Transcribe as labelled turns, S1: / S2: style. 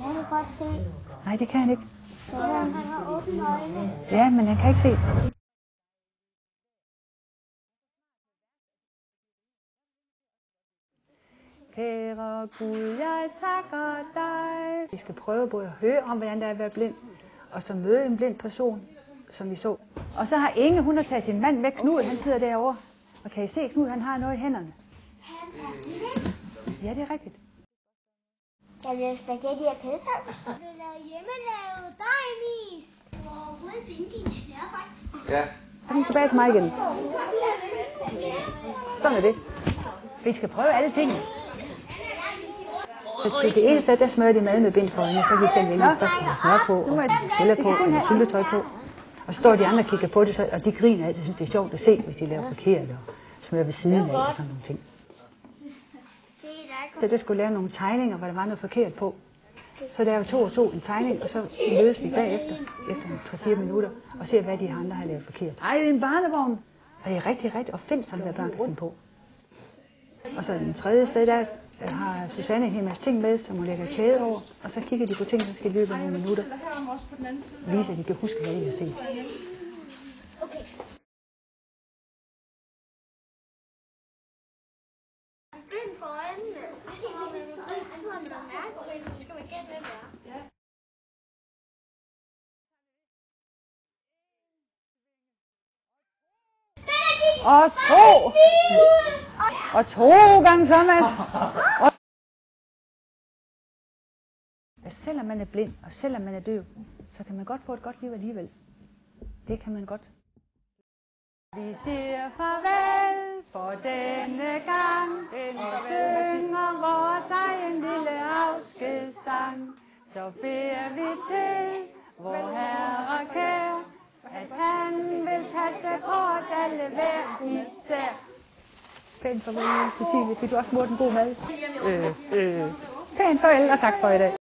S1: Jeg kan godt se.
S2: Nej, det kan han ikke.
S1: Ja, han har åbne øjne.
S2: Ja, men han kan ikke se. Kære Gud, jeg takker dig. Vi skal prøve både at høre om, hvordan det er at være blind, og så møde en blind person, som vi så. Og så har Inge, hun har taget sin mand væk. Knud, han sidder derovre. Og kan I se, Knud, han har noget i hænderne?
S1: Han er blind.
S2: Ja, det er rigtigt.
S1: Jeg vil spaghetti og pølsesovs. Du laver hjemmelavet dejmis. Du har overhovedet binde din tørrebånd.
S3: Ja.
S2: Så kom tilbage til mig igen. Sådan er det. Vi skal prøve alle tingene. Så det ene sted, der smører de mad med bind for hende, så kan vi finde vinde. Først skal smør på, og tæller på, og syltetøj på. Og så står de andre og kigger på det, og de griner altid, synes det er sjovt at se, hvis de laver forkert, og smører ved siden af, og sådan nogle ting. Så der skulle lave nogle tegninger, hvor der var noget forkert på. Så der er jo 2 og 2 en tegning, og så mødes vi bagefter, efter 3-4 minutter, og ser, hvad de andre har lavet forkert. Ej, det er en barnevogn. Og det er rigtig opfindsomt, hvad børn kan finde på. Og så den tredje sted, der har Susanne en hel masse ting med, som hun lægger klæde over, og så kigger de på ting, så skal de løbe nogle minutter. Vise, at de kan huske, hvad de har set.
S1: Okay. Bind for øjnene. Hvis man sidder med noget mærke, så skal man gætte, hvad det er.
S2: Og 2 gange så, Mads. Selvom man er blind, og selvom man er døv, så kan man godt få et godt liv alligevel. Det kan man godt. Vi siger farvel for denne gang. Den synger vores egen lille afskedssang. Så beder vi til vor Herre kær, at han vil passe på os alle hver især. Pænt farvel, Cecilie. Fik du også smurt en god mad? Pænt farvel, og tak for i dag.